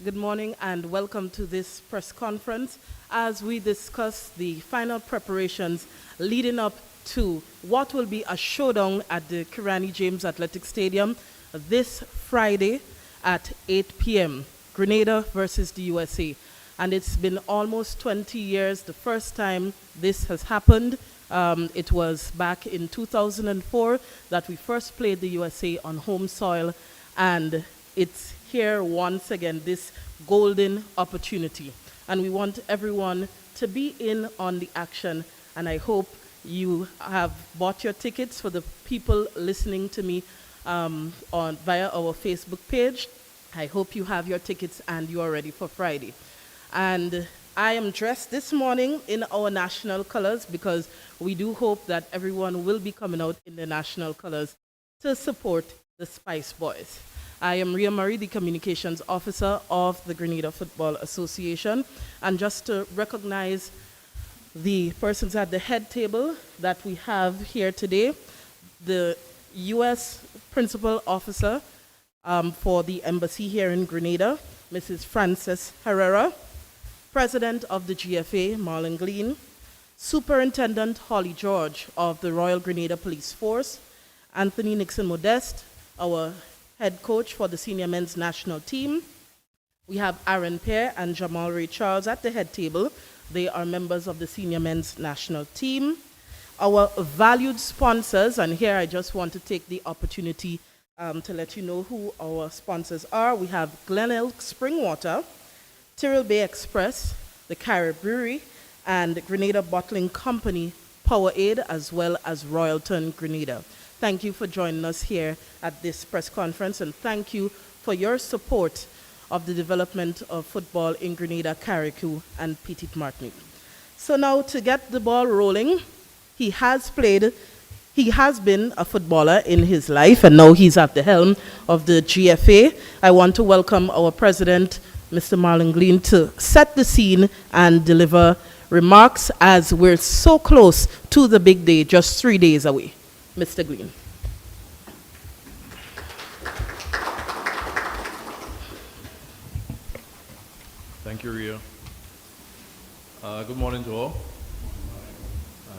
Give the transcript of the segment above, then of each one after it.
Good morning and welcome to this press conference as we discuss the final preparations leading up to what will be a showdown at the Kirani James Athletic Stadium this Friday at 8 p.m. Grenada versus the USA. And it's been almost 20 years, the first time this has happened. It was back in 2004 that we first played the USA on home soil, and it's here once again, this golden opportunity. And we want everyone to be in on the action, and I hope you have bought your tickets. For the people listening to me on via our Facebook page, I hope you have your tickets and you are ready for Friday. And I am dressed this morning in our national colors because we do hope that everyone will be coming out in the national colors to support the Spice Boys. I am Ria Murray, the Communications Officer of the Grenada Football Association. And just to recognize the persons at the head table that we have here today, the U.S. Principal Officer for the Embassy here in Grenada, Mrs. Frances Herrera, President of the GFA, Marlon Glean, Superintendent Holly George of the Royal Grenada Police Force, Anthony Nixon Modeste, our head coach for the senior men's national team. We have Aaron Pear and Jamal Ray Charles at the head table. They are members of the senior men's national team. Our valued sponsors, and here I just want to take the opportunity to let you know who our sponsors are. We have Glen Elk Spring Water, Tyrrell Bay Express, the Carib Brewery, and Grenada Bottling Company, Powerade, as well as Royalton Grenada. Thank you for joining us here at this press conference, and thank you for your support of the development of football in Grenada, Carriacou, and Petite Martinique. So now to get the ball rolling, he has been a footballer in his life, and now he's at the helm of the GFA. I want to welcome our president, Mr. Marlon Glean, to set the scene and deliver remarks as we're so close to the big day, just 3 days away. Mr. Glean. Thank you, Ria. Good morning to all,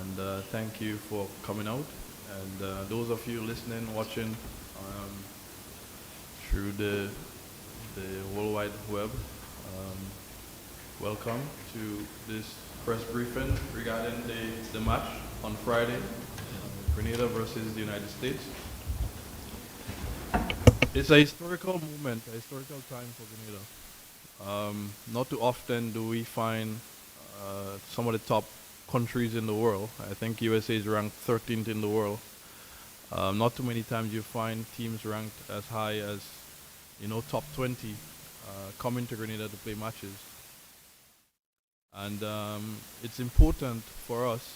and thank you for coming out. And those of you listening, watching through the World Wide Web, welcome to this press briefing regarding the match on Friday, Grenada versus the United States. It's a historical moment, a historical time for Grenada. Not too often do we find some of the top countries in the world. I think USA is ranked 13th in the world. Not too many times you find teams ranked as high as, top 20 coming to Grenada to play matches. And it's important for us,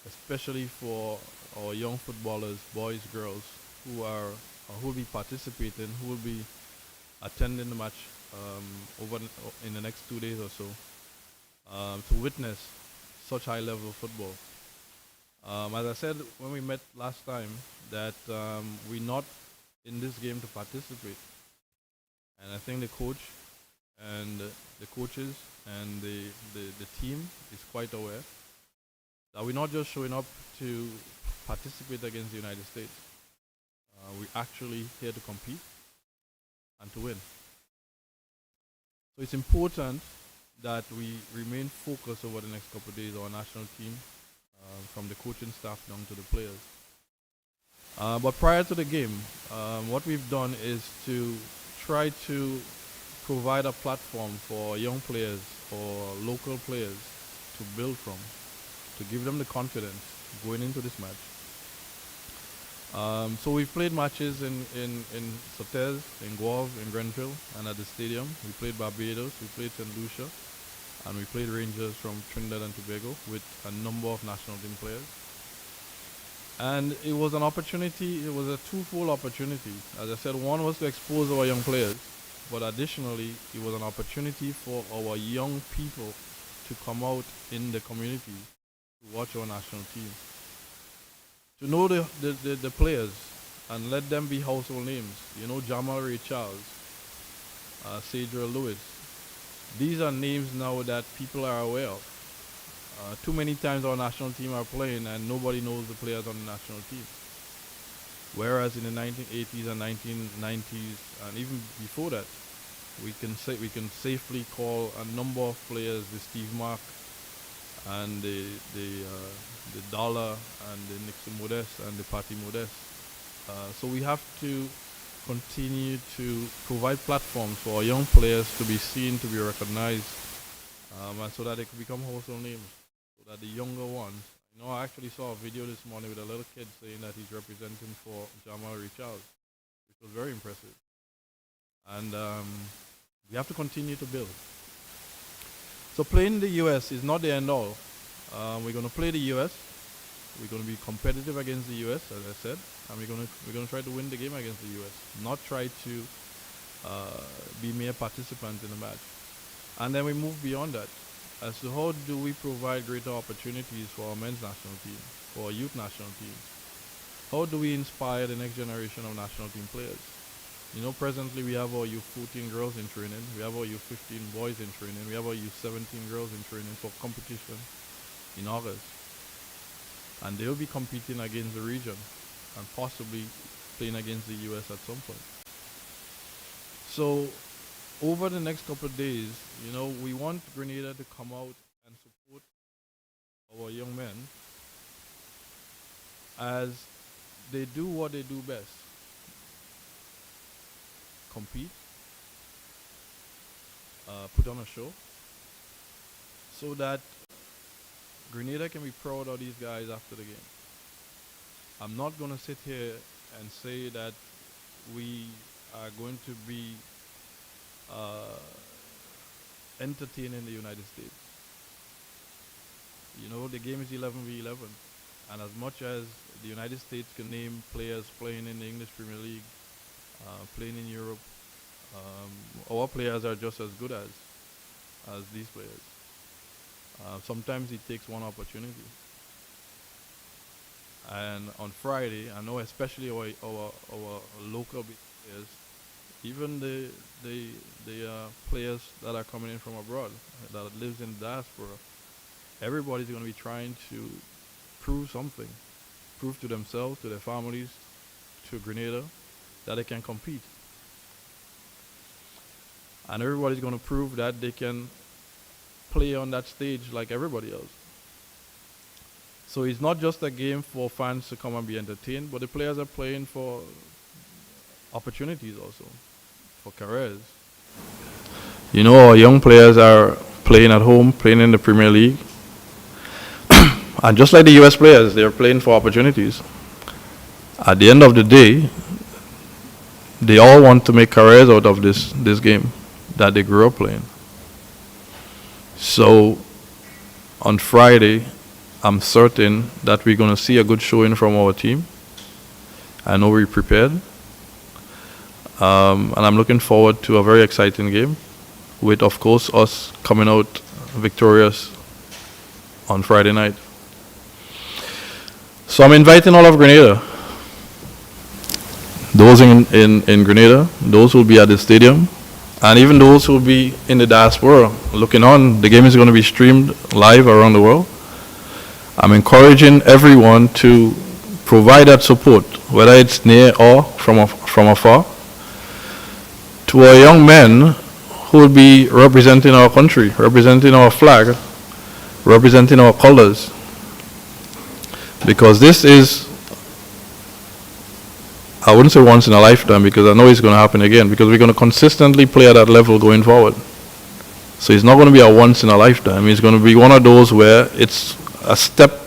especially for our young footballers, boys, girls, who will be participating, who will be attending the match in the next 2 days or so, to witness such high level of football. As I said when we met last time, that we're not in this game to participate. And I think the coach and the coaches and the team is quite aware that we're not just showing up to participate against the United States. We're actually here to compete and to win. So it's important that we remain focused over the next couple of days, our national team, from the coaching staff down to the players. But prior to the game, what we've done is to try to provide a platform for young players or local players to build from, to give them the confidence going into this match. So we've played matches in Sotez, in Guave, in Grenville, and at the stadium. We played Barbados, we played St. Lucia, and we played Rangers from Trinidad and Tobago with a number of national team players. And it was an opportunity, it was a twofold opportunity. As I said, one was to expose our young players, but additionally, it was an opportunity for our young people to come out in the community to watch our national team. To know the players and let them be household names. Jamal Ray Charles, Cedra Lewis, These are names now that people are aware of. Too many times our national team are playing and nobody knows the players on the national team. Whereas in the 1980s and 1990s and even before that, we can safely call a number of players the Steve Mark and the Dollar and the Nixon Modeste and the Patty Modeste. So we have to continue to provide platforms for our young players to be seen, to be recognized, and so that they can become household names. So that the younger ones, I actually saw a video this morning with a little kid saying that he's representing for Jamal Richards, which was very impressive. And we have to continue to build. So playing the U.S. is not the end all. We're going to play the U.S. We're going to be competitive against the U.S., as I said, and we're going to try to win the game against the U.S. Not try to be mere participants in the match. And then we move beyond that as to how do we provide greater opportunities for our men's national team, for our youth national team. How do we inspire the next generation of national team players? Presently we have our U14 girls in training, we have our U15 boys in training, we have our U17 girls in training for competition in August. And they'll be competing against the region and possibly playing against the US at some point. So over the next couple of days, we want Grenada to come out and support our young men as they do what they do best. Compete, put on a show, so that Grenada can be proud of these guys after the game. I'm not going to sit here and say that we are going to be entertaining the United States. The game is 11v11, and as much as the United States can name players playing in the English Premier League, playing in Europe, our players are just as good as these players. Sometimes it takes one opportunity. And on Friday, I know especially our local players, even the players that are coming in from abroad, that lives in diaspora, everybody's going to be trying to prove something, prove to themselves, to their families, to Grenada, that they can compete. And everybody's going to prove that they can play on that stage like everybody else. So it's not just a game for fans to come and be entertained, but the players are playing for opportunities also, for careers. Our young players are playing at home, playing in the Premier League. And just like the US players, they're playing for opportunities. At the end of the day, they all want to make careers out of this game that they grew up playing. So on Friday, I'm certain that we're going to see a good showing from our team. I know we're prepared. And I'm looking forward to a very exciting game with, of course, us coming out victorious on Friday night. So I'm inviting all of Grenada. Those in Grenada, those who will be at the stadium, and even those who will be in the diaspora looking on. The game is going to be streamed live around the world. I'm encouraging everyone to provide that support, whether it's near or from afar, to our young men who will be representing our country, representing our flag, representing our colors. Because this is, I wouldn't say once in a lifetime, because I know it's going to happen again, because we're going to consistently play at that level going forward. So it's not going to be a once in a lifetime. It's going to be one of those where it's a step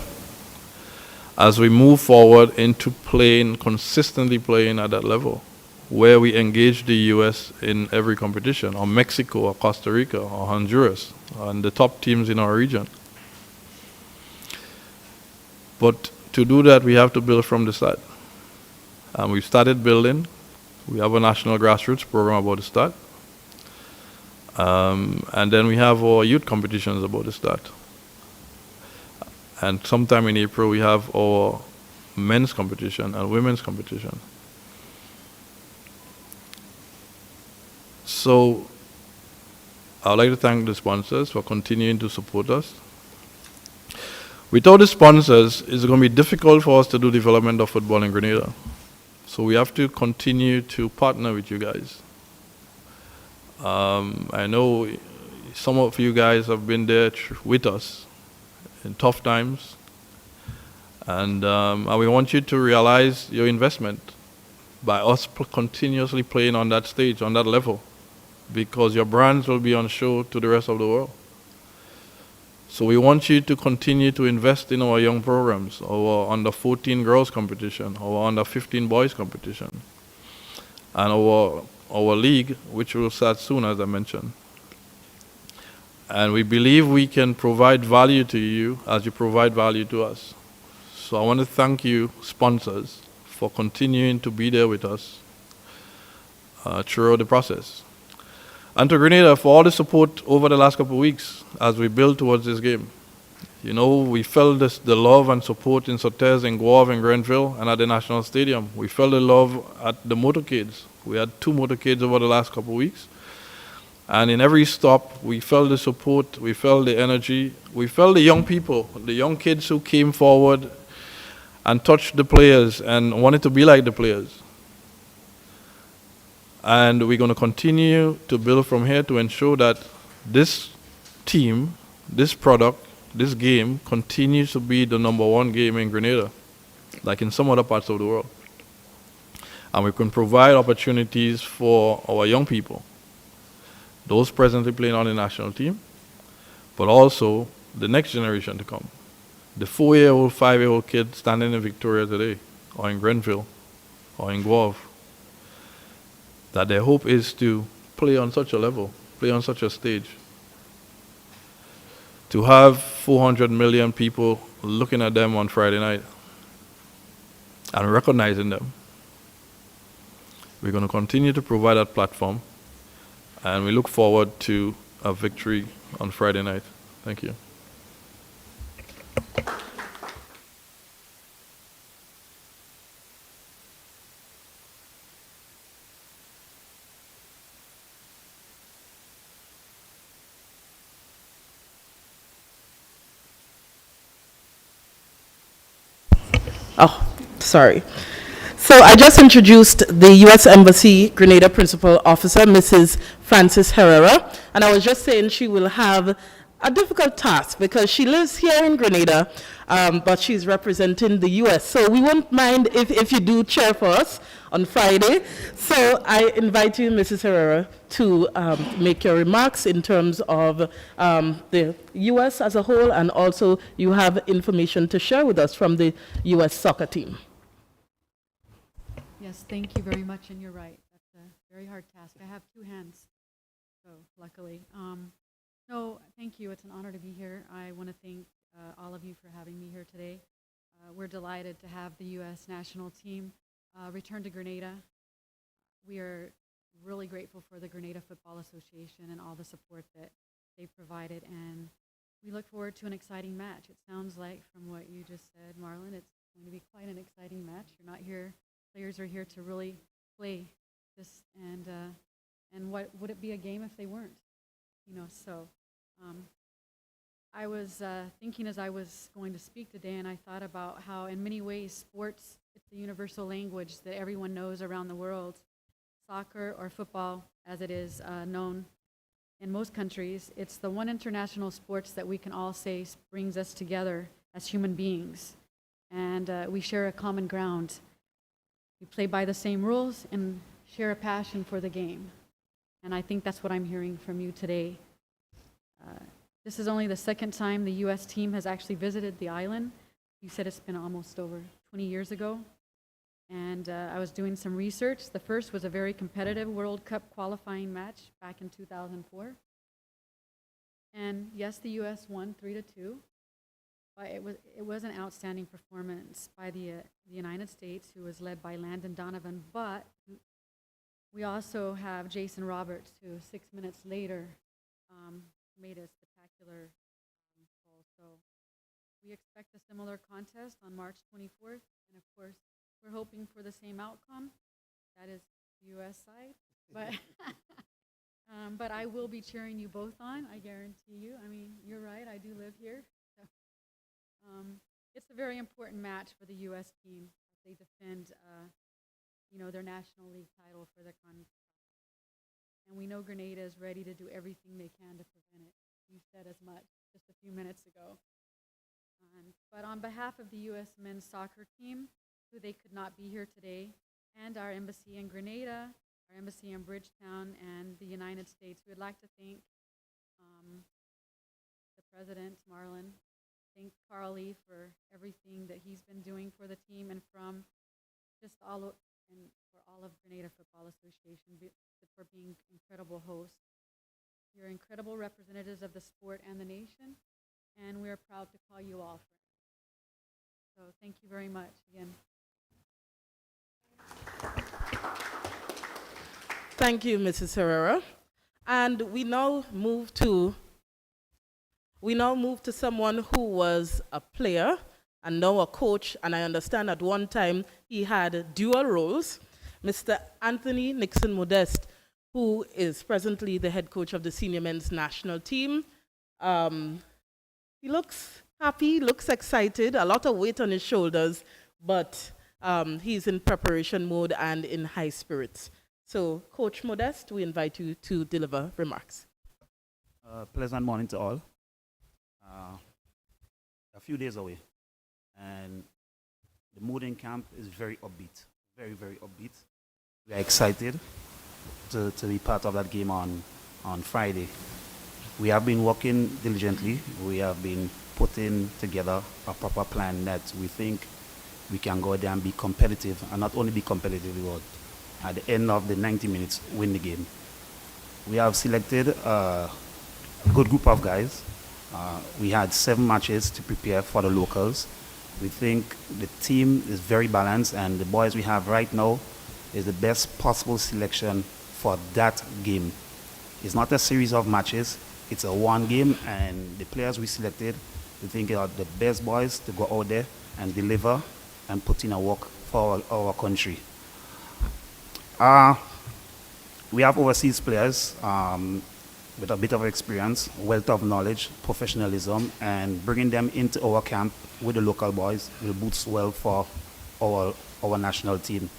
as we move forward into consistently playing at that level, where we engage the US in every competition, or Mexico, or Costa Rica, or Honduras, and the top teams in our region. But to do that, we have to build from the start. And we've started building. We have a national grassroots program about to start. And then we have our youth competitions about to start. And sometime in April, we have our men's competition and women's competition. So I would like to thank the sponsors for continuing to support us. Without the sponsors, it's going to be difficult for us to do development of football in Grenada. So we have to continue to partner with you guys. I know some of you guys have been there with us in tough times, and we want you to realize your investment by us continuously playing on that stage, on that level, because your brands will be on show to the rest of the world. So we want you to continue to invest in our young programs, our under 14 girls competition, our under 15 boys competition, and our league, which will start soon, as I mentioned. And we believe we can provide value to you as you provide value to us. So I want to thank you, sponsors, for continuing to be there with us throughout the process. And to Grenada for all the support over the last couple of weeks as we build towards this game. You know, we felt the love and support in Sotez, in Guave, in Grenville, and at the National Stadium. We felt the love at the motorcades. We had 2 motorcades over the last couple of weeks. And in every stop, we felt the support, we felt the energy, we felt the young people, the young kids who came forward and touched the players and wanted to be like the players. And we're going to continue to build from here to ensure that this team, this product, this game continues to be the #1 game in Grenada, like in some other parts of the world. And we can provide opportunities for our young people, those presently playing on the national team, but also the next generation to come. The 4-year-old, 5-year-old kid standing in Victoria today, or in Grenville, or in Guave, that their hope is to play on such a level, play on such a stage. To have 400 million people looking at them on Friday night and recognizing them. We're going to continue to provide that platform, and we look forward to a victory on Friday night. Thank you. Oh, sorry. So I just introduced the U.S. Embassy Grenada Principal Officer, Mrs. Frances Herrera, and I was just saying she will have a difficult task because she lives here in Grenada, but she's representing the U.S. So we won't mind if you do cheer for us on Friday. So I invite you, Mrs. Herrera, to make your remarks in terms of the U.S. as a whole, and also you have information to share with us from the U.S. soccer team. Yes, thank you very much, and you're right. That's a very hard task. I have 2 hands, so luckily. No, thank you. It's an honor to be here. I want to thank all of you for having me here today. We're delighted to have the U.S. national team return to Grenada. We are really grateful for the Grenada Football Association and all the support that they provided, and we look forward to an exciting match. It sounds like, from what you just said, Marlon, it's going to be quite an exciting match. You're not here. Players are here to really play this, and what would it be a game if they weren't? You know, so I was thinking as I was going to speak today, and I thought about how in many ways sports, it's the universal language that everyone knows around the world. Soccer, or football as it is known in most countries, it's the one international sports that we can all say brings us together as human beings, and we share a common ground. We play by the same rules and share a passion for the game. And I think that's what I'm hearing from you today. This is only the 2nd time the U.S. team has actually visited the island. You said it's been almost over 20 years ago. And I was doing some research. The first was a very competitive World Cup qualifying match back in 2004. And yes, the U.S. won 3-2. But it was an outstanding performance by the United States, who was led by Landon Donovan. But we also have Jason Roberts, who 6 minutes later made a spectacular goal. So we expect a similar contest on March 24th. And of course, we're hoping for the same outcome. That is the U.S. side. But But I will be cheering you both on, I guarantee you. I mean, you're right, I do live here. So, it's a very important match for the U.S. team as they defend, their National League title for the and we know Grenada is ready to do everything they can to prevent it. You said as much just a few minutes ago. But on behalf of the U.S. men's soccer team, who they could not be here today, and our embassy in Grenada, our embassy in Bridgetown, and the United States, we would like to thank the president, Marlon, thank Carl Lee for everything that he's been doing for the team and from just for all of Grenada Football Association for being incredible hosts. You're incredible representatives of the sport and the nation, and we're proud to call you all friends. So thank you very much again. Thank you, Mrs. Herrera. And we now move to someone who was a player and now a coach, and I understand at one time he had dual roles. Mr. Anthony Nixon Modeste, who is presently the head coach of the senior men's national team. He looks happy, looks excited, a lot of weight on his shoulders, but he's in preparation mode and in high spirits. So, Coach Modeste, we invite you to deliver remarks. Pleasant morning to all. A few days away, and the mood in camp is very upbeat, very, very upbeat. We are excited to be part of that game on Friday. We have been working diligently. We have been putting together a proper plan that we think we can go there and be competitive, and not only be competitive, but at the end of the 90 minutes, win the game. We have selected a good group of guys. We had 7 matches to prepare for the locals. We think the team is very balanced, and the boys we have right now is the best possible selection for that game. It's not a series of matches, it's a one game, and the players we selected, we think are the best boys to go out there and deliver and put in a work for our country. We have overseas players with a bit of experience, wealth of knowledge, professionalism, and bringing them into our camp with the local boys will boost well for our national team.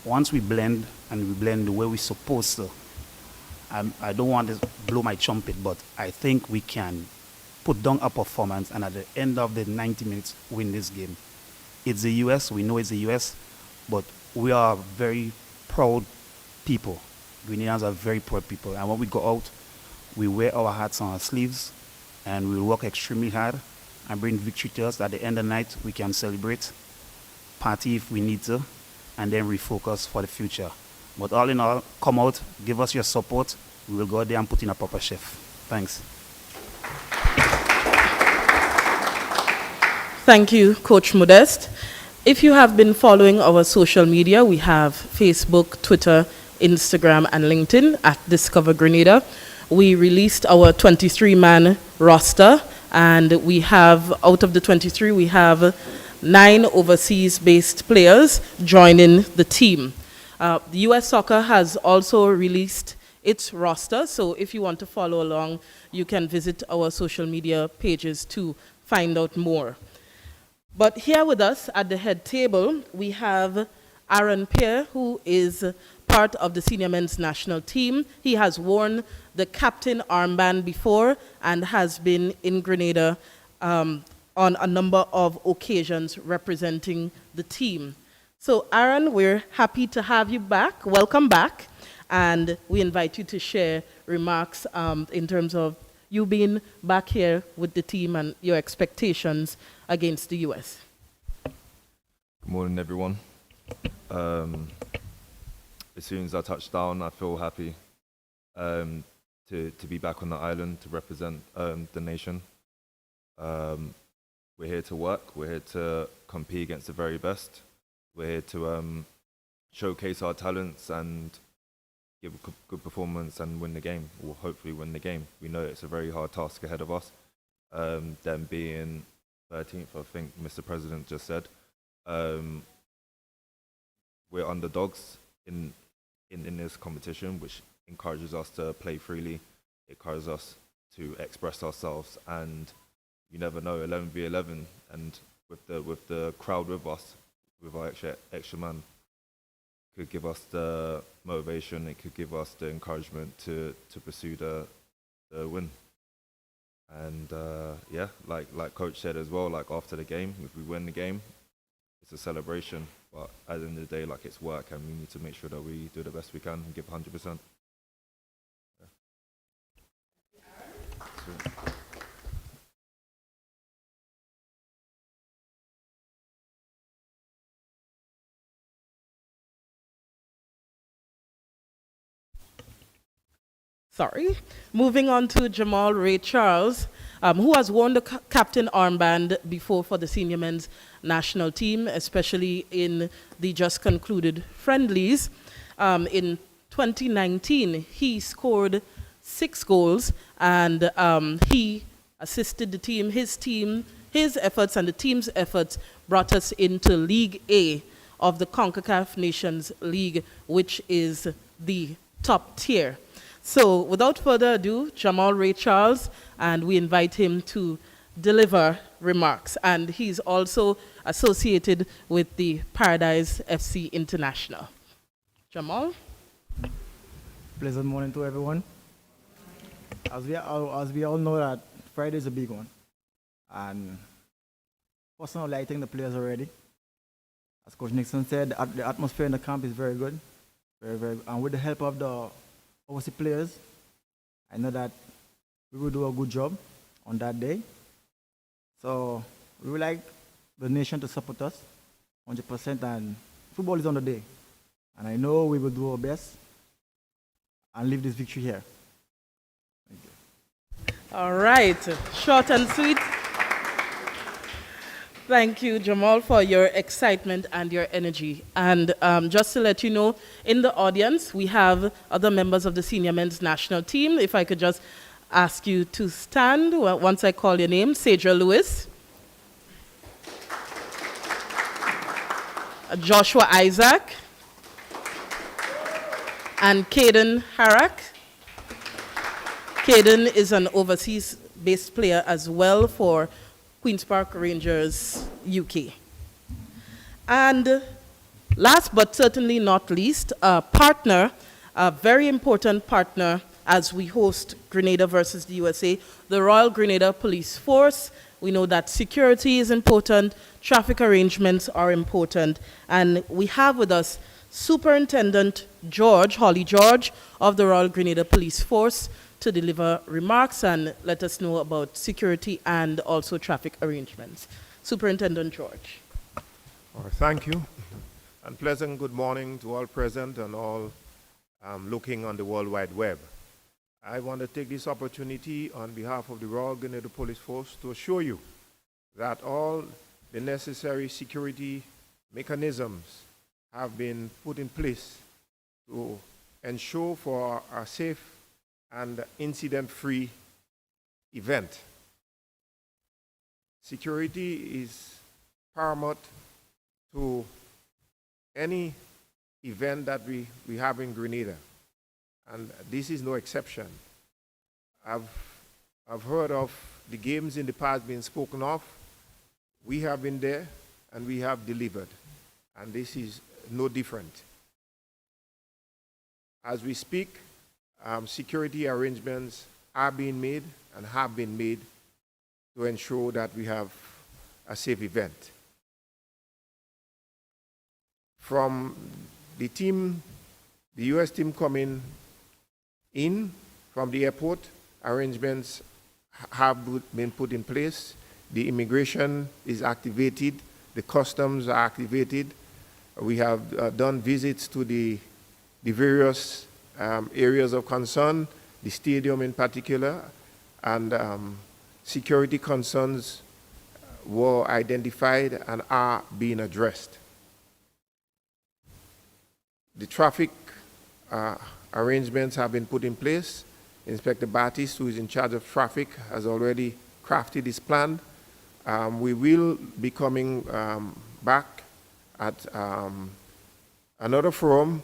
Once we blend, and we blend the way we're supposed to, I don't want to blow my trumpet, but I think we can put down a performance and at the end of the 90 minutes win this game. It's the US, we know it's the US, but we are very proud people. Grenadians are very proud people, and when we go out, we wear our hats on our sleeves and we work extremely hard and bring victory to us. At the end of the night, we can celebrate, party if we need to, and then refocus for the future. But all in all, come out, give us your support. We will go there and put in a proper shift. Thanks. Thank you, Coach Modeste. If you have been following our social media, we have Facebook, Twitter, Instagram, and LinkedIn at Discover Grenada. We released our 23-man roster, and we have, out of the 23, we have 9 overseas-based players joining the team. The U.S. Soccer has also released its roster, so if you want to follow along, you can visit our social media pages to find out more. But here with us at the head table, we have Aaron Pierre, who is part of the senior men's national team. He has worn the captain armband before and has been in Grenada on a number of occasions representing the team. So Aaron, we're happy to have you back. Welcome back. And we invite you to share remarks in terms of you being back here with the team and your expectations against the US. Good morning, everyone. As soon as I touch down, I feel happy to be back on the island to represent the nation. We're here to work. We're here to compete against the very best. We're here to showcase our talents and give a good performance and win the game, or hopefully win the game. We know it's a very hard task ahead of us. Them being 13th, I think Mr. President just said. We're underdogs in this competition, which encourages us to play freely. It encourages us to express ourselves, and you never know, 11v11, and with the crowd with us, with our extra man, could give us the motivation. It could give us the encouragement to pursue the win. And yeah, like coach said as well, like after the game, if we win the game, it's a celebration. But at the end of the day, like, it's work, and we need to make sure that we do the best we can and give 100%. Yeah. Sorry. Moving on to Jamal Ray Charles, who has worn the captain armband before for the senior men's national team, especially in the just concluded friendlies. In 2019, he scored 6 goals, and he assisted the team. His efforts and the team's efforts brought us into League A of the CONCACAF Nations League, which is the top tier. So without further ado, Jamal Ray Charles, and we invite him to deliver remarks. And he's also associated with the Paradise FC International. Jamal? Pleasant morning to everyone. As we all know that Friday is a big one. And personally, I think the players are ready. As Coach Nixon said, the atmosphere in the camp is very good. And with the help of the overseas players, I know that we will do a good job on that day. So we would like the nation to support us 100%, and football is on the day. And I know we will do our best and leave this victory here. Thank you. All right, short and sweet. Thank you, Jamal, for your excitement and your energy. And just to let you know, in the audience, we have other members of the senior men's national team. If I could just ask you to stand once I call your name. Cedra Lewis. Joshua Isaac. And Caden Harrak. Caden is an overseas-based player as well for Queen's Park Rangers, UK. And last but certainly not least, a partner, a very important partner as we host Grenada versus the USA, the Royal Grenada Police Force. We know that security is important, traffic arrangements are important, and we have with us Superintendent Holly George of the Royal Grenada Police Force to deliver remarks and let us know about security and also traffic arrangements. Superintendent George. All right, thank you. And pleasant good morning to all present and all looking on the World Wide Web. I want to take this opportunity on behalf of the Royal Grenada Police Force to assure you that all the necessary security mechanisms have been put in place to ensure for a safe and incident-free event. Security is paramount to any event that we have in Grenada, and this is no exception. I've heard of the games in the past being spoken of. We have been there and we have delivered, and this is no different. As we speak, security arrangements are being made and have been made to ensure that we have a safe event. From the team, the US team coming in from the airport, arrangements have been put in place. The immigration is activated, the customs are activated. We have done visits to the various areas of concern, the stadium in particular, and security concerns were identified and are being addressed. The traffic arrangements have been put in place. Inspector Batiste, who is in charge of traffic, has already crafted his plan. We will be coming back at another forum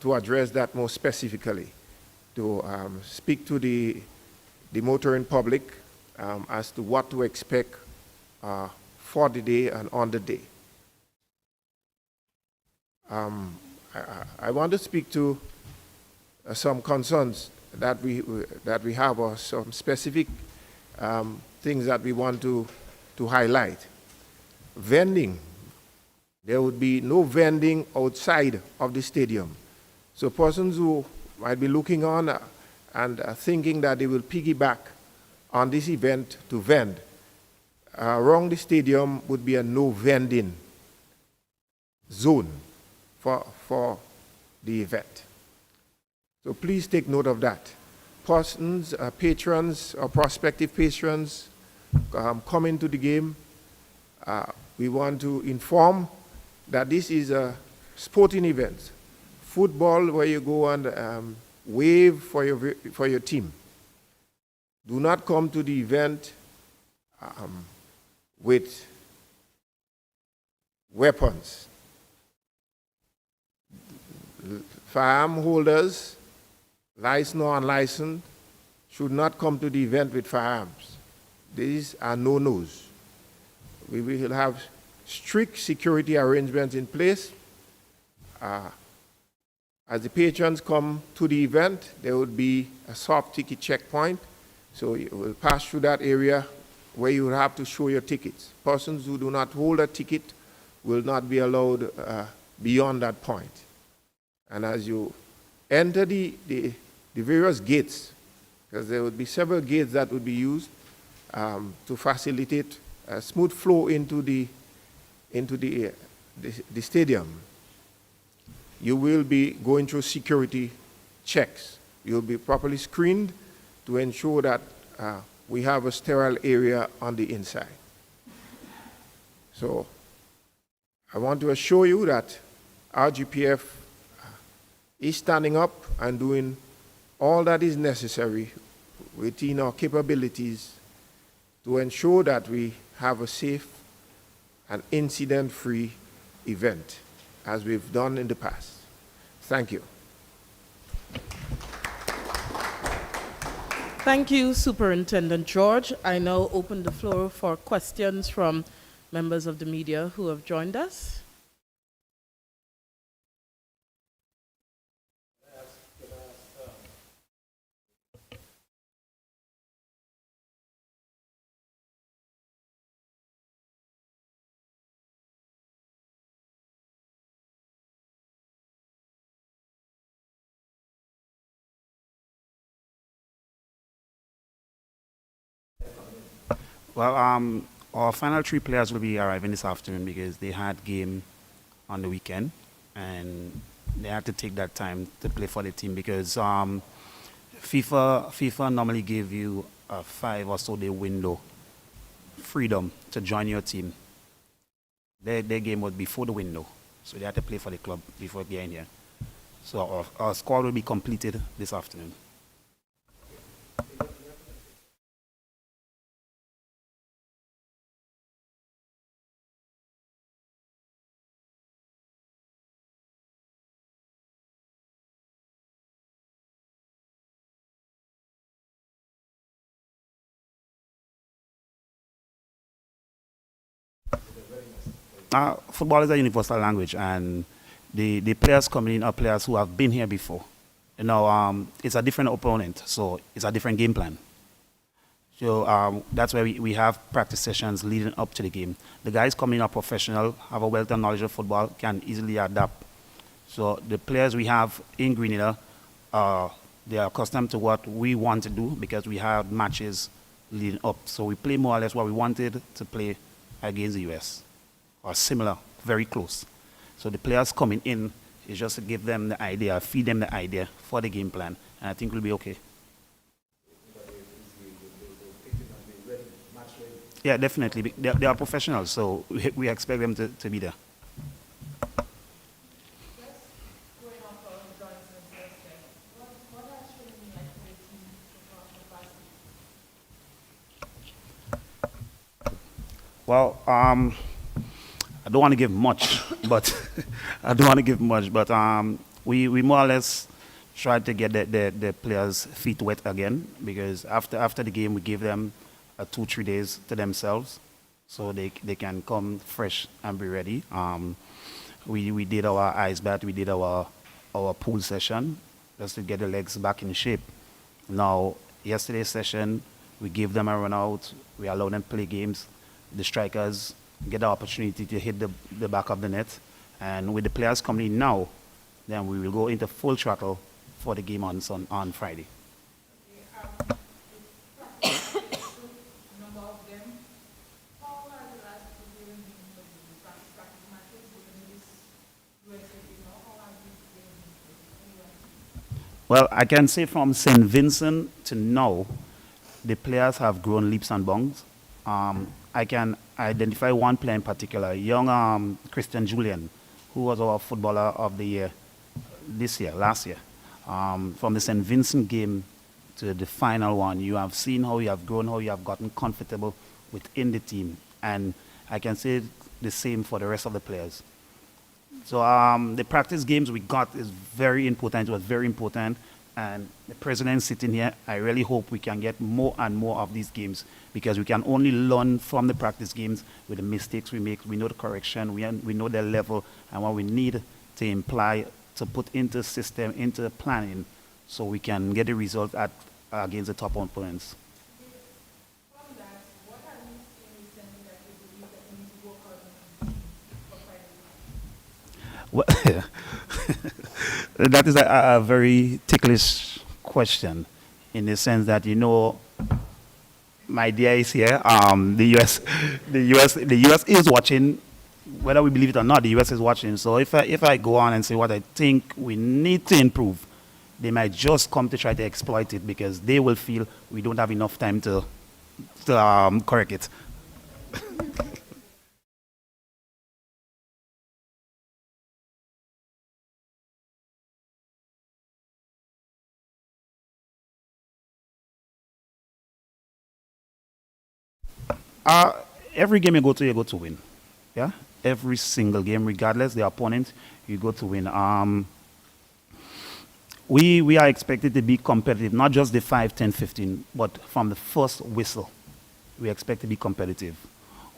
to address that more specifically. speak to the motoring public as to what to expect for the day and on the day. I want to speak to some concerns that we have, or some specific things that we want to highlight. Vending. There would be no vending outside of the stadium. So persons who might be looking on and thinking that they will piggyback on this event to vend, around the stadium would be a no vending zone for the event. So please take note of that. Persons, patrons or prospective patrons coming to the game, we want to inform that this is a sporting event. Football, where you go and wave for your team. Do not come to the event with weapons. Firearm holders, licensed or unlicensed, should not come to the event with firearms. These are no-nos. We will have strict security arrangements in place. As the patrons come to the event, there would be a soft ticket checkpoint. So you will pass through that area where you will have to show your tickets. Persons who do not hold a ticket will not be allowed beyond that point. And as you enter the various gates, because there would be several gates that would be used to facilitate a smooth flow into the stadium, you will be going through security checks. You'll be properly screened to ensure that we have a sterile area on the inside. So I want to assure you that RGPF is standing up and doing all that is necessary within our capabilities to ensure that we have a safe and incident-free event, as we've done in the past. Thank you. Thank you, Superintendent George. I now open the floor for questions from members of the media who have joined us. Well, our final three players will be arriving this afternoon because they had game on the weekend and they had to take that time to play for the team because FIFA normally give you a 5 or so day window freedom to join your team. Their game was before the window, so they had to play for the club before getting here. So our squad will be completed this afternoon. Football is a universal language, and the players coming in are players who have been here before. You know, it's a different opponent, so it's a different game plan. So that's why we have practice sessions leading up to the game. The guys coming in are professional, have a wealth of knowledge of football, can easily adapt. So the players we have in Grenada, they are accustomed to what we want to do because we have matches leading up. So we play more or less what we wanted to play against the US. Or similar, very close. So the players coming in is just to give them the idea, feed them the idea for the game plan, and I think we'll be okay. Yeah, definitely. They are professionals, so we expect them to be there. Well, I don't want to give much, but we more or less try to get the players' feet wet again, because after the game we give them 2-3 days to themselves, so they can come fresh and be ready. We did our ice bath, we did our pool session just to get the legs back in shape. Now, yesterday's session, we gave them a run out, we allowed them play games. The strikers get the opportunity to hit the back of the net. And with the players coming in now, then we will go into full throttle for the game on Friday. Well, I can say from St. Vincent to now, the players have grown leaps and bounds. I can identify one player in particular, young Christian Julian, who was our footballer of the year last year. From the St. Vincent game to the final one, you have seen how you have grown, how you have gotten comfortable within the team. And I can say the same for the rest of the players. So the practice games we got is very important. It was very important. And the president sitting here, I really hope we can get more and more of these games, because we can only learn from the practice games with the mistakes we make. We know the correction, we know their level, and what we need to imply, to put into system, into planning, so we can get the result against the top opponents. Well, that is a very ticklish question, in the sense that, my dear is here. The US is watching, whether we believe it or not. The US is watching. So if I go on and say what I think we need to improve, they might just come to try to exploit it, because they will feel we don't have enough time to correct it. Uh, every game you go to win. Yeah? Every single game, regardless the opponent, you go to win. We are expected to be competitive, not just the 5, 10, 15, but from the first whistle, we expect to be competitive.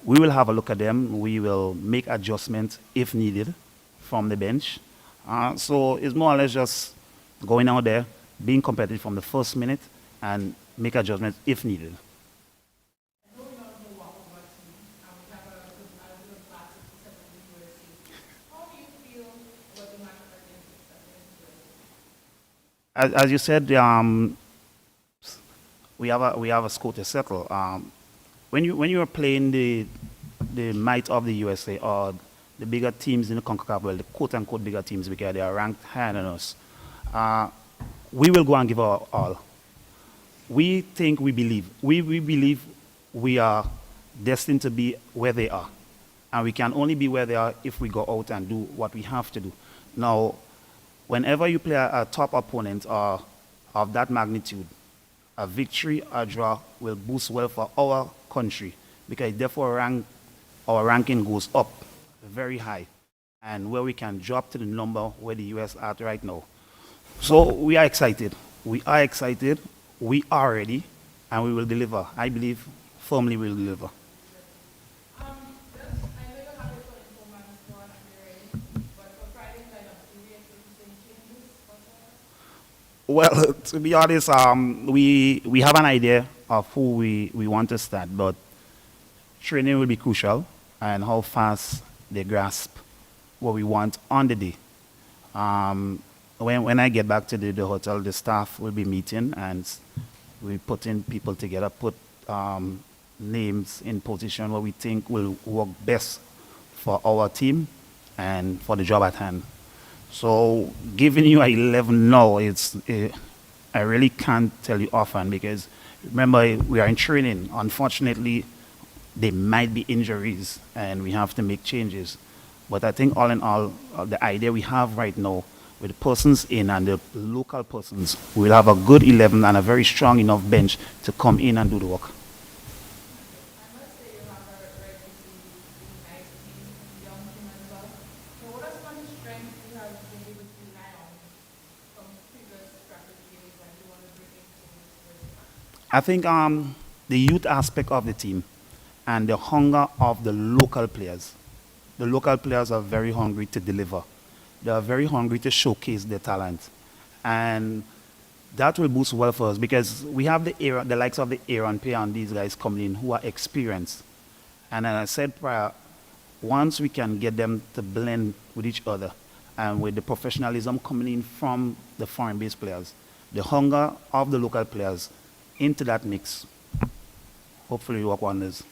We will have a look at them. We will make adjustments if needed from the bench. So it's more or less just going out there, being competitive from the first minute, and make adjustments if needed. As you said, we have a score to settle. When you are playing the might of the USA, or the bigger teams in the CONCACAF, well, the quote unquote bigger teams, because they are ranked higher than us, we will go and give our all. We believe we are destined to be where they are, and we can only be where they are if we go out and do what we have to do. Now, whenever you play a top opponent of that magnitude, a victory or draw will boost well for our country, because therefore our ranking goes up very high, and where we can drop to the number where the US are at right now. So we are excited. We are excited. We are ready, and we will deliver. I believe firmly we will deliver. Well, to be honest, we have an idea of who we want to start, but training will be crucial, and how fast they grasp what we want on the day. When I get back to the hotel, the staff will be meeting, and we putting people together, put names in position what we think will work best for our team and for the job at hand. So giving you a 11 now, I really can't tell you often, because remember, we are in training. Unfortunately, there might be injuries and we have to make changes. But I think all in all, the idea we have right now, with the persons in and the local persons, we'll have a good 11 and a very strong enough bench to come in and do the work. I think the youth aspect of the team and the hunger of the local players. The local players are very hungry to deliver. They are very hungry to showcase their talent. And that will boost well for us because we have the likes of the Aaron Pay and these guys coming in who are experienced. And as I said prior, once we can get them to blend with each other and with the professionalism coming in from the foreign-based players, the hunger of the local players into that mix, hopefully work wonders.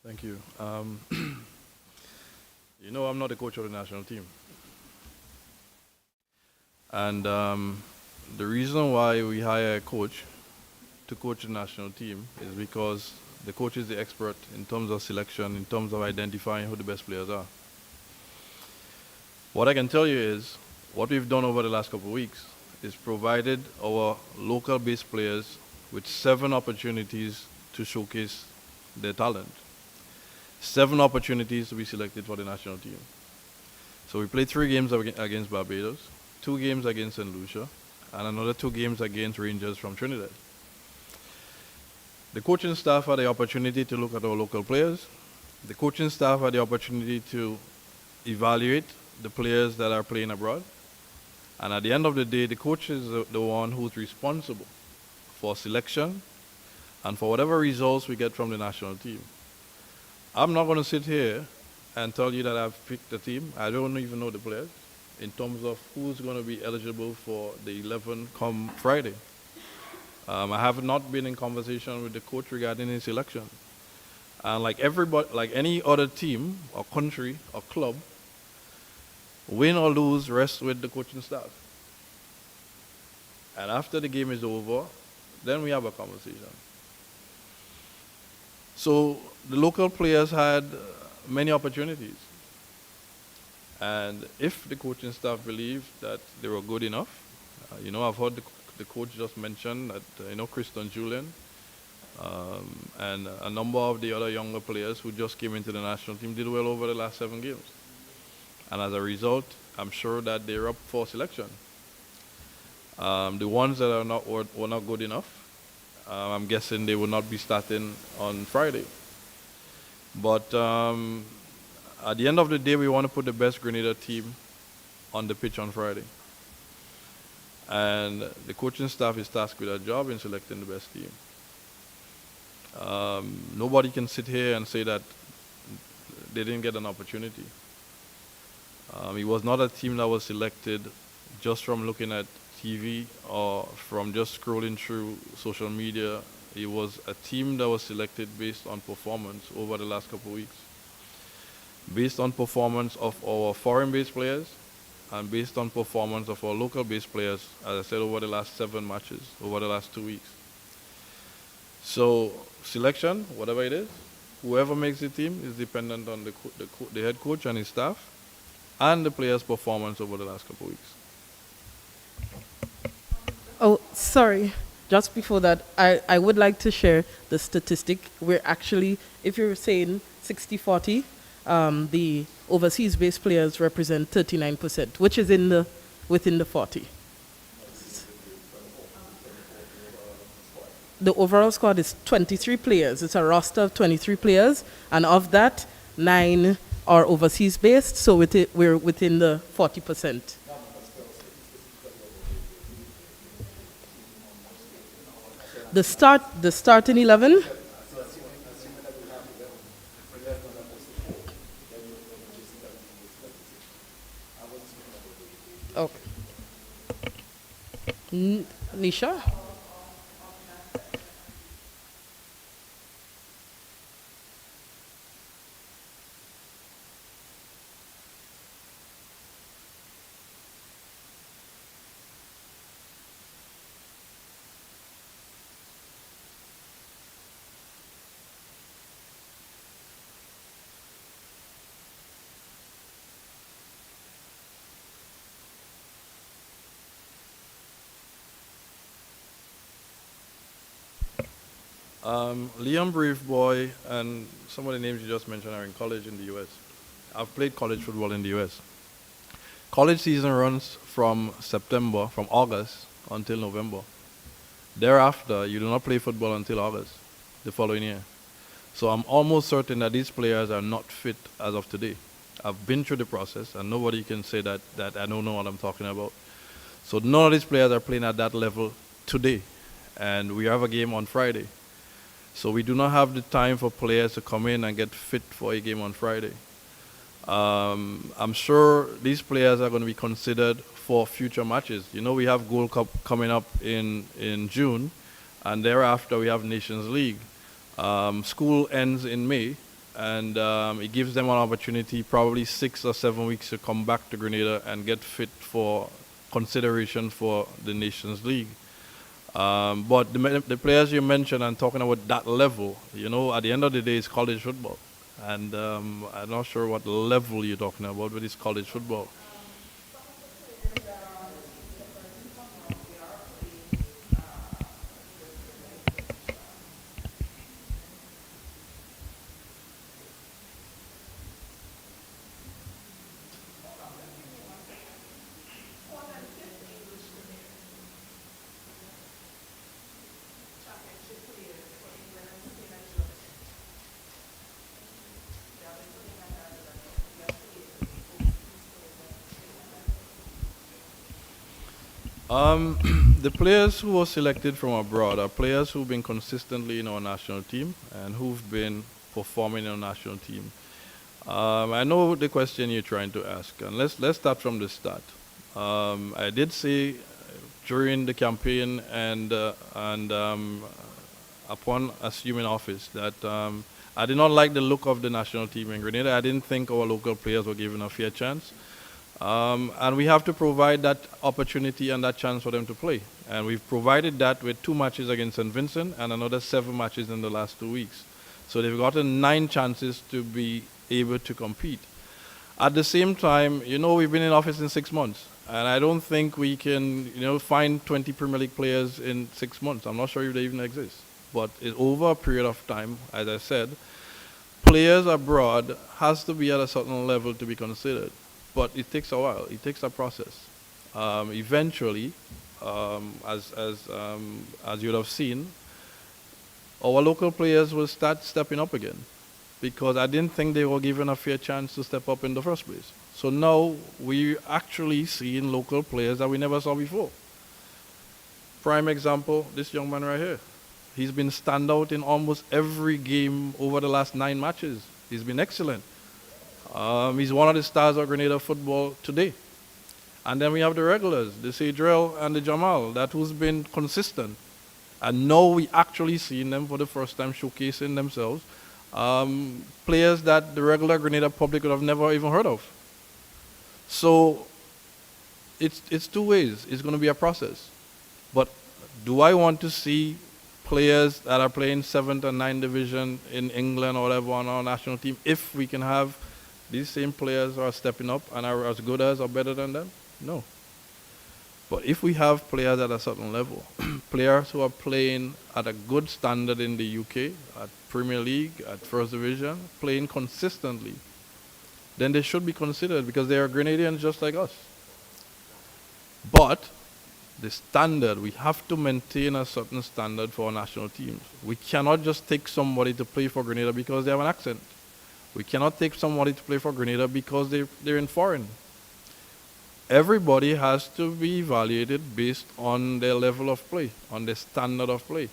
Thank you. You know, I'm not the coach of the national team. And the reason why we hire a coach to coach the national team is because the coach is the expert in terms of selection, in terms of identifying who the best players are. What I can tell you is, what we've done over the last couple of weeks is provided our local-based players with 7 opportunities to showcase their talent. 7 opportunities to be selected for the national team. So we played 3 games against Barbados, 2 games against St. Lucia, and another 2 games against Rangers from Trinidad. The coaching staff had the opportunity to look at our local players. The coaching staff had the opportunity to evaluate the players that are playing abroad. And at the end of the day, the coach is the one who's responsible for selection and for whatever results we get from the national team. I'm not going to sit here and tell you that I've picked the team. I don't even know the players in terms of who's going to be eligible for the 11 come Friday. I have not been in conversation with the coach regarding his selection. And like everybody, like any other team or country or club, win or lose rests with the coaching staff. And after the game is over, then we have a conversation. So the local players had many opportunities. And if the coaching staff believed that they were good enough, I've heard the coach just mention that, Christian Julian and a number of the other younger players who just came into the national team did well over the last 7 games. And as a result, I'm sure that they're up for selection. The ones that were not good enough, I'm guessing they will not be starting on Friday. But at the end of the day, we want to put the best Grenada team on the pitch on Friday. And the coaching staff is tasked with a job in selecting the best team. Nobody can sit here and say that they didn't get an opportunity. It was not a team that was selected just from looking at TV or from just scrolling through social media. It was a team that was selected based on performance over the last couple of weeks. Based on performance of our foreign-based players and based on performance of our local-based players, as I said, over the last 7 matches, over the last 2 weeks. So selection, whatever it is, whoever makes the team is dependent on the head coach and his staff and the players' performance over the last couple of weeks. Oh, sorry. Just before that, I would like to share the statistic. We're actually, if you're saying 60-40, the overseas-based players represent 39%, which is within the 40. the overall squad is 23 players. It's a roster of 23 players, and of that, 9 are overseas based, so we're within the 40%. The starting 11. Okay. Nisha? Liam Braveboy and some of the names you just mentioned are in college in the U.S. I've played college football in the U.S. College season runs from August until November. Thereafter, you do not play football until August the following year. So I'm almost certain that these players are not fit as of today. I've been through the process, and nobody can say that I don't know what I'm talking about. So none of these players are playing at that level today, and we have a game on Friday. So we do not have the time for players to come in and get fit for a game on Friday. I'm sure these players are going to be considered for future matches. You know, we have Gold Cup coming up in June, and thereafter we have Nations League. School ends in May, and it gives them an opportunity, probably 6 or 7 weeks, to come back to Grenada and get fit for consideration for the Nations League. But the players you mentioned, and talking about that level, you know, at the end of the day, it's college football. And I'm not sure what level you're talking about, but it's college football. The players who were selected from abroad are players who've been consistently in our national team and who've been performing in our national team. I know the question you're trying to ask, and let's start from the start. I did say during the campaign and upon assuming office that I did not like the look of the national team in Grenada. I didn't think our local players were given a fair chance. And we have to provide that opportunity and that chance for them to play. And we've provided that with 2 matches against St. Vincent and another 7 matches in the last 2 weeks. So they've gotten 9 chances to be able to compete. At the same time, you know, we've been in office in 6 months. And I don't think we can, you know, find 20 Premier League players in 6 months. I'm not sure if they even exist. But it's over a period of time, as I said, players abroad has to be at a certain level to be considered. But it takes a while. It takes a process. Eventually, as you would have seen, our local players will start stepping up again, because I didn't think they were given a fair chance to step up in the first place. So now we actually seeing local players that we never saw before. Prime example, this young man right here. He's been standout in almost every game over the last 9 matches. He's been excellent. He's one of the stars of Grenada football today. And then we have the regulars, the Cedrell and the Jamal, that who's been consistent. And now we actually seeing them for the first time showcasing themselves. Players that the regular Grenada public would have never even heard of. So it's 2 ways. It's going to be a process. But do I want to see players that are playing 7th and 9th division in England or whatever on our national team, if we can have these same players are stepping up and are as good as or better than them? No. But if we have players at a certain level, players who are playing at a good standard in the UK, at Premier League, at First Division, playing consistently, then they should be considered, because they are Grenadians just like us. But the standard, we have to maintain a certain standard for our national teams. We cannot just take somebody to play for Grenada because they have an accent. We cannot take somebody to play for Grenada because they're in foreign. Everybody has to be evaluated based on their level of play, on their standard of play.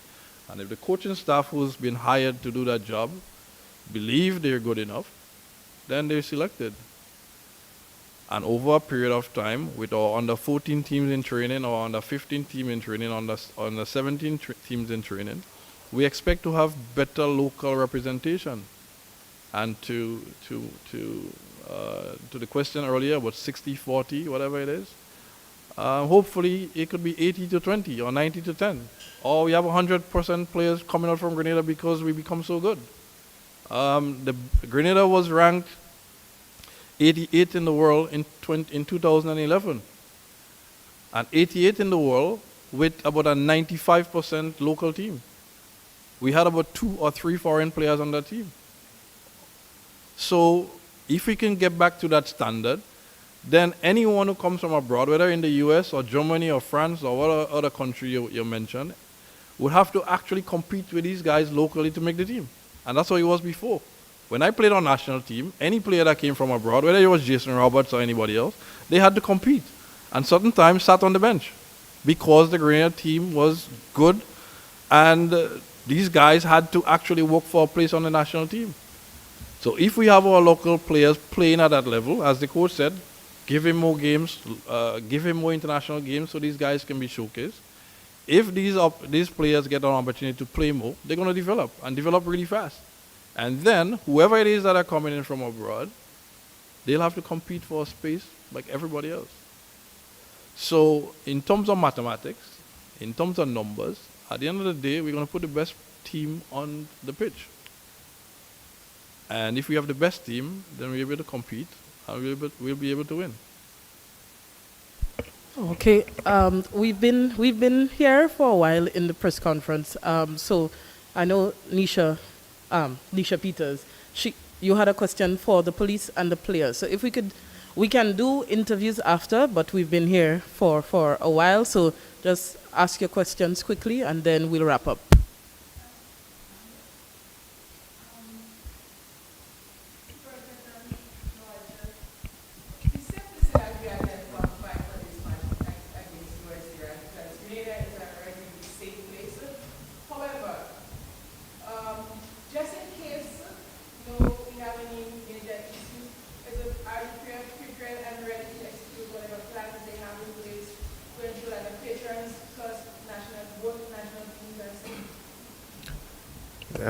And if the coaching staff who's been hired to do that job believe they're good enough, then they're selected. And over a period of time, with our under 14 teams in training, or under 15 teams in training, under 17 teams in training, we expect to have better local representation. And to the question earlier about 60-40, whatever it is, hopefully it could be 80-20 or 90-10. Or we have 100% players coming out from Grenada because we become so good. Grenada was ranked 88 in the world in 2011, and 88 in the world with about a 95% local team. We had about 2 or 3 foreign players on that team. So if we can get back to that standard, then anyone who comes from abroad, whether in the US or Germany or France or what other country you mentioned, would have to actually compete with these guys locally to make the team. And that's how it was before. When I played on national team, any player that came from abroad, whether it was Jason Roberts or anybody else, they had to compete. And certain times sat on the bench because the Grenada team was good, and these guys had to actually work for a place on the national team. So if we have our local players playing at that level, as the coach said, give him more games, give him more international games so these guys can be showcased. If these players get an opportunity to play more, they're going to develop really fast. And then whoever it is that are coming in from abroad, they'll have to compete for a space like everybody else. So in terms of mathematics, in terms of numbers, at the end of the day, we're going to put the best team on the pitch. And if we have the best team, then we'll be able to compete, and we'll be able to win. Okay, we've been here for a while in the press conference. So I know Nisha Peters, you had a question for the police and the players. So if we can do interviews after, but we've been here for a while. So just ask your questions quickly, and then we'll wrap up.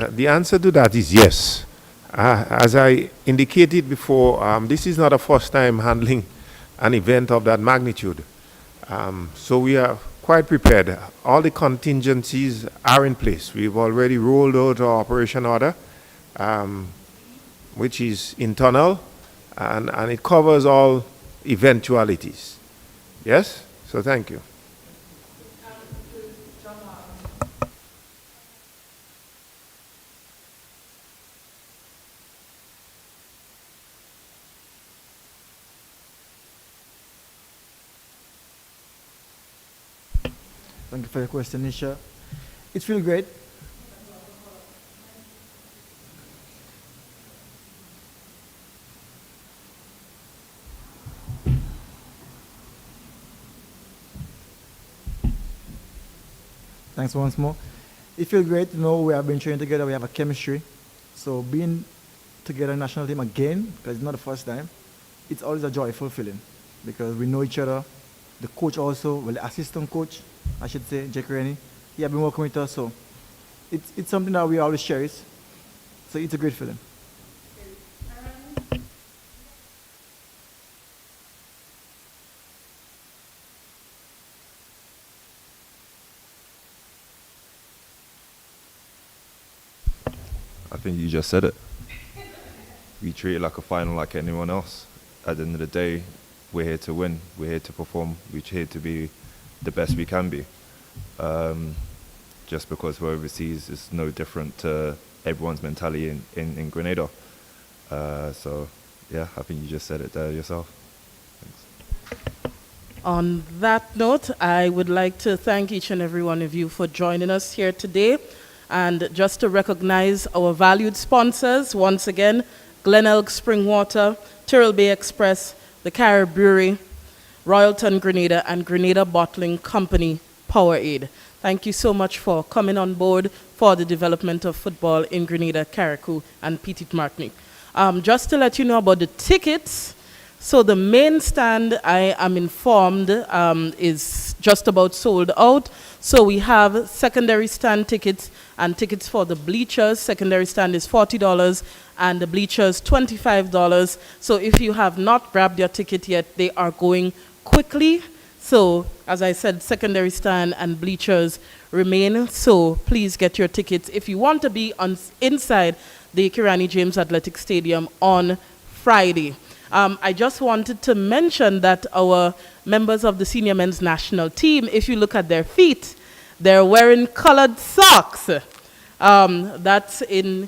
The answer to that is yes. As I indicated before, this is not the first time handling an event of that magnitude. So we are quite prepared. All the contingencies are in place. We've already rolled out our operation order, which is internal, and it covers all eventualities. Yes? So thank you. Thank you for your question, Nisha. It feels great. Thanks once more. It feels great to know we have been training together, we have a chemistry. So being together in national team again, because it's not the first time, it's always a joyful feeling because we know each other. The coach also, well, the assistant coach, I should say, Jake Rennie, he has been working with us, so it's something that we always cherish. So it's a great feeling. I think you just said it. We treat it like a final like anyone else. At the end of the day, we're here to win. We're here to perform. We're here to be the best we can be. Just because we're overseas is no different to everyone's mentality in Grenada. So, yeah, I think you just said it there yourself. Thanks. On that note, I would like to thank each and every one of you for joining us here today. And just to recognize our valued sponsors, once again, Glen Elk Spring Water, Tyrrell Bay Express, the Carib Brewery, Royalton Grenada, and Grenada Bottling Company Powerade. Thank you so much for coming on board for the development of football in Grenada, Carriacou, and Petite Martinique. Just to let you know about the tickets, so the main stand, I am informed, is just about sold out. So we have secondary stand tickets and tickets for the bleachers. Secondary stand is $40 and the bleachers $25. So if you have not grabbed your ticket yet, they are going quickly. So as I said, secondary stand and bleachers remain. So please get your tickets if you want to be inside the Kirani James Athletic Stadium on Friday. I just wanted to mention that our members of the senior men's national team, if you look at their feet, they're wearing colored socks. That's in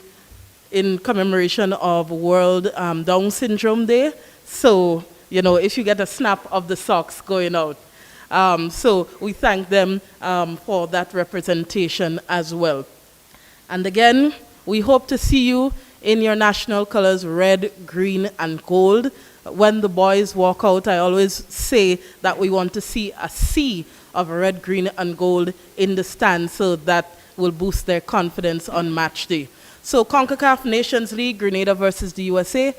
commemoration of World Down Syndrome Day. So, you know, if you get a snap of the socks going out. So we thank them for that representation as well. And again, we hope to see you in your national colors, red, green, and gold. When the boys walk out, I always say that we want to see a sea of red, green, and gold in the stand, so that will boost their confidence on match day. So CONCACAF Nations League, Grenada versus the USA,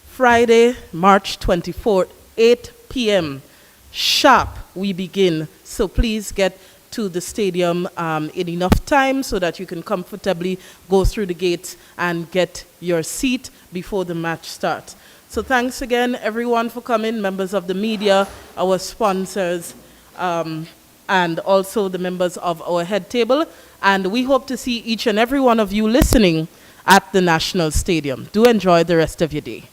Friday, March 24th, 8 p.m. sharp, we begin. So please get to the stadium in enough time so that you can comfortably go through the gates and get your seat before the match starts. So thanks again, everyone, for coming, members of the media, our sponsors, and also the members of our head table. And we hope to see each and every one of you listening at the National Stadium. Do enjoy the rest of your day.